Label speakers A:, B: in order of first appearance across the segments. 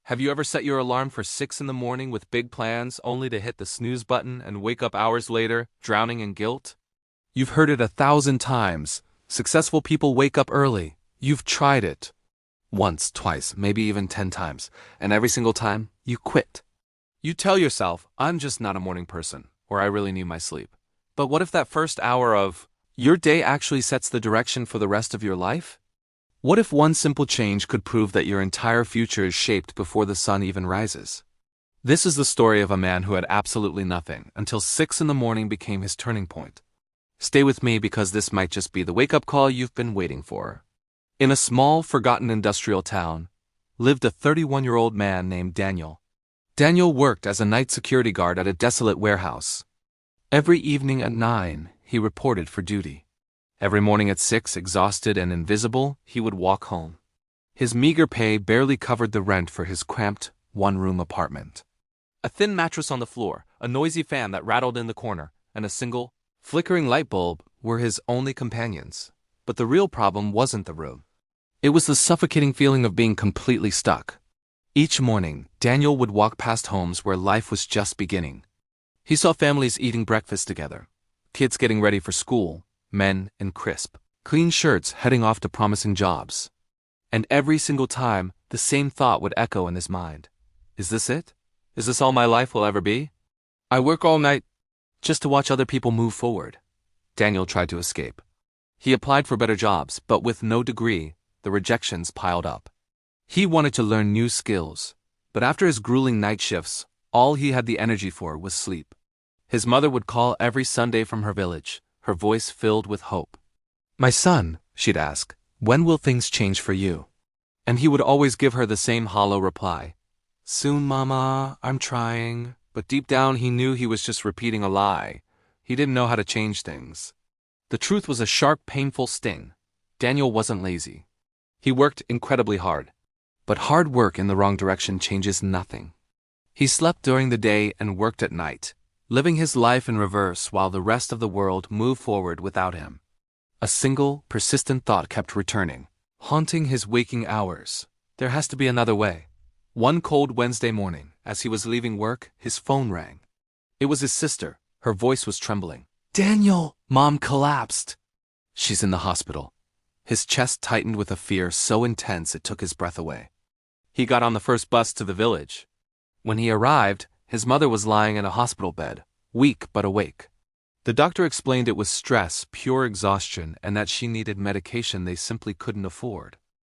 A: Have you ever set your alarm for 6 in the morning with big plans only to hit the snooze button and wake up hours later, drowning in guilt? You've heard it 1,000 times. Successful people wake up early. You've tried it. Once, twice, maybe even 10 times, and every single time, you quit. You tell yourself, I'm just not a morning person, or I really need my sleep. But what if that first hour of your day actually sets the direction for the rest of your life? What if one simple change could prove that your entire future is shaped before the sun even rises? This is the story of a man who had absolutely nothing until 6 in the morning became his turning point. Stay with me because this might just be the wake-up call you've been waiting for. In a small, forgotten industrial town, lived a 31-year-old man named Daniel. Daniel worked as a night security guard at a desolate warehouse. Every evening at 9, he reported for duty. Every morning at 6, exhausted and invisible, he would walk home. His meager pay barely covered the rent for his cramped, one-room apartment. A thin mattress on the floor, a noisy fan that rattled in the corner, and a single, flickering light bulb were his only companions. But the real problem wasn't the room. It was the suffocating feeling of being completely stuck. Each morning, Daniel would walk past homes where life was just beginning. He saw families eating breakfast together, kids getting ready for school, men in crisp, clean shirts heading off to promising jobs. And every single time, the same thought would echo in his mind. Is this it? Is this all my life will ever be? I work all night just to watch other people move forward. Daniel tried to escape. He applied for better jobs, but with no degree, the rejections piled up. He wanted to learn new skills, but after his grueling night shifts, all he had the energy for was sleep. His mother would call every Sunday from her village, her voice filled with hope. My son, she'd ask, when will things change for you? And he would always give her the same hollow reply. Soon, Mama, I'm trying. But deep down he knew he was just repeating a lie. He didn't know how to change things. The truth was a sharp, painful sting. Daniel wasn't lazy. He worked incredibly hard. But hard work in the wrong direction changes nothing. He slept during the day and worked at night, living his life in reverse while the rest of the world moved forward without him. A single, persistent thought kept returning, haunting his waking hours. There has to be another way. One cold Wednesday morning, as he was leaving work, his phone rang. It was his sister. Her voice was trembling. Daniel! Mom collapsed. She's in the hospital. His chest tightened with a fear so intense it took his breath away. He got on the first bus to the village. When he arrived, his mother was lying in a hospital bed, weak but awake. The doctor explained it was stress, pure exhaustion, and that she needed medication they simply couldn't afford.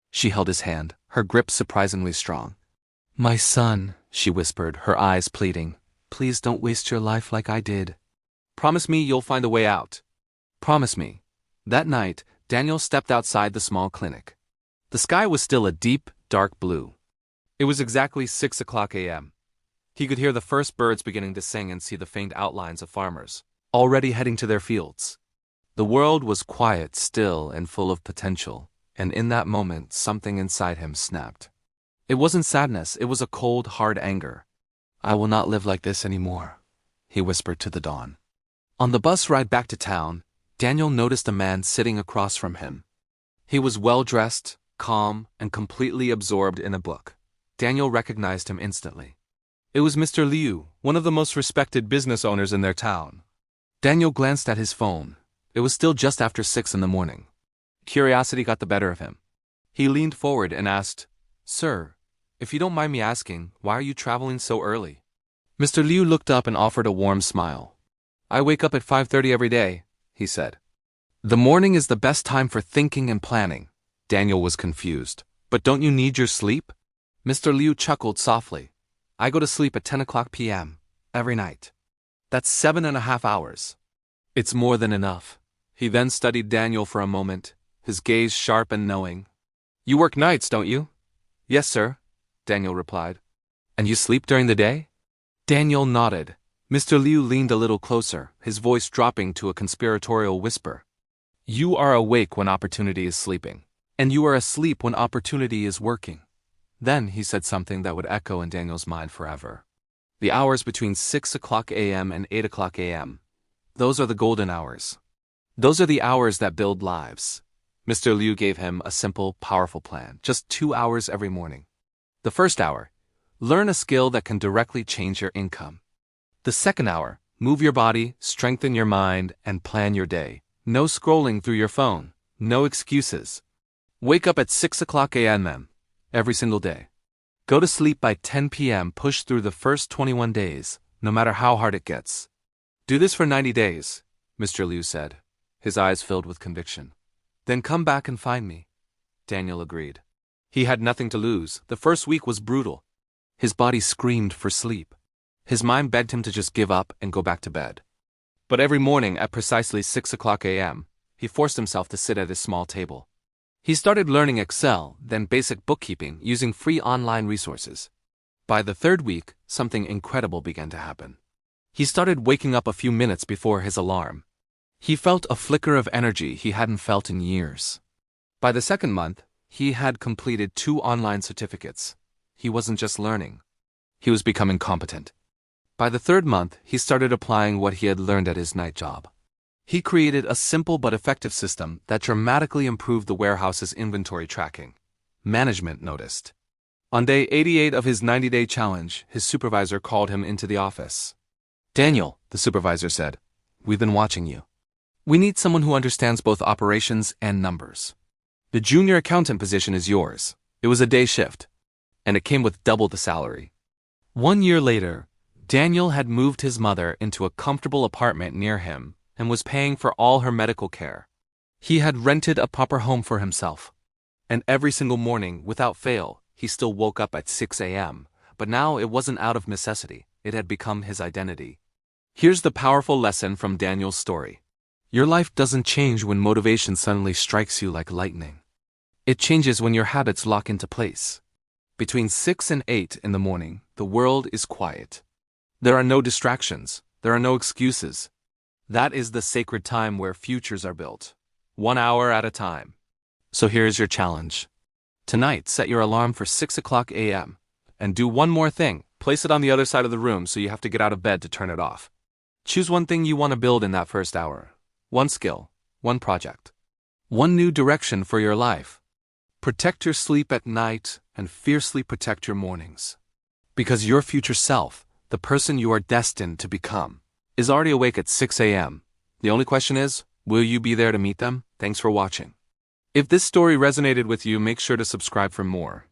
A: She held his hand, her grip surprisingly strong. My son, she whispered, her eyes pleading, please don't waste your life like I did. Promise me you'll find a way out. Promise me. That night, Daniel stepped outside the small clinic. The sky was still a deep, dark blue. It was exactly 6 o'clock a.m. He could hear the first birds beginning to sing and see the faint outlines of farmers, already heading to their fields. The world was quiet, still, and full of potential, and in that moment something inside him snapped. It wasn't sadness, it was a cold, hard anger. I will not live like this anymore, he whispered to the dawn. On the bus ride back to town, Daniel noticed a man sitting across from him. He was well-dressed, calm, and completely absorbed in a book. Daniel recognized him instantly. It was Mr. Liu, one of the most respected business owners in their town. Daniel glanced at his phone. It was still just after 6 in the morning. Curiosity got the better of him. He leaned forward and asked, Sir, if you don't mind me asking, why are you traveling so early? Mr. Liu looked up and offered a warm smile. I wake up at 5:30 every day, he said. The morning is the best time for thinking and planning. Daniel was confused. But don't you need your sleep? Mr. Liu chuckled softly. I go to sleep at 10 o'clock p.m. every night. That's 7.5 hours. It's more than enough. He then studied Daniel for a moment, his gaze sharp and knowing. You work nights, don't you? Yes, sir, Daniel replied. And you sleep during the day? Daniel nodded. Mr. Liu leaned a little closer, his voice dropping to a conspiratorial whisper. You are awake when opportunity is sleeping, and you are asleep when opportunity is working. Then he said something that would echo in Daniel's mind forever. The hours between 6 o'clock a.m. and 8 o'clock a.m. Those are the golden hours. Those are the hours that build lives. Mr. Liu gave him a simple, powerful plan, just 2 hours every morning. The first hour, Learn a skill that can directly change your income. The second hour, move your body, strengthen your mind, and plan your day. No scrolling through your phone. No excuses. Wake up at 6 o'clock a.m. every single day. Go to sleep by 10 p.m. Push through the first 21 days, no matter how hard it gets. Do this for 90 days, Mr. Liu said, his eyes filled with conviction. Then come back and find me. Daniel agreed. He had nothing to lose. The first week was brutal. His body screamed for sleep. His mind begged him to just give up and go back to bed. But every morning at precisely 6 o'clock a.m., he forced himself to sit at his small table. He started learning Excel, then basic bookkeeping using free online resources. By the third week, something incredible began to happen. He started waking up a few minutes before his alarm. He felt a flicker of energy he hadn't felt in years. By the second month, he had completed 2 online certificates. He wasn't just learning. He was becoming competent. By the third month, he started applying what he had learned at his night job. He created a simple but effective system that dramatically improved the warehouse's inventory tracking. Management noticed. On day 88 of his 90-day challenge, his supervisor called him into the office. "Daniel," the supervisor said, "we've been watching you. We need someone who understands both operations and numbers. The junior accountant position is yours." It was a day shift, and it came with double the salary. 1 year later, Daniel had moved his mother into a comfortable apartment near him and was paying for all her medical care. He had rented a proper home for himself. And every single morning, without fail, he still woke up at 6 a.m., but now it wasn't out of necessity, it had become his identity. Here's the powerful lesson from Daniel's story. Your life doesn't change when motivation suddenly strikes you like lightning. It changes when your habits lock into place. Between 6 and 8 in the morning, the world is quiet. There are no distractions, there are no excuses. That is the sacred time where futures are built, 1 hour at a time. So here's your challenge. Tonight, set your alarm for 6 o'clock a.m. and do one more thing. Place it on the other side of the room so you have to get out of bed to turn it off. Choose one thing you want to build in that first hour. One skill, one project, one new direction for your life. Protect your sleep at night and fiercely protect your mornings. Because your future self, the person you are destined to become, is already awake at 6 a.m. The only question is, will you be there to meet them? Thanks for watching. If this story resonated with you, make sure to subscribe for more.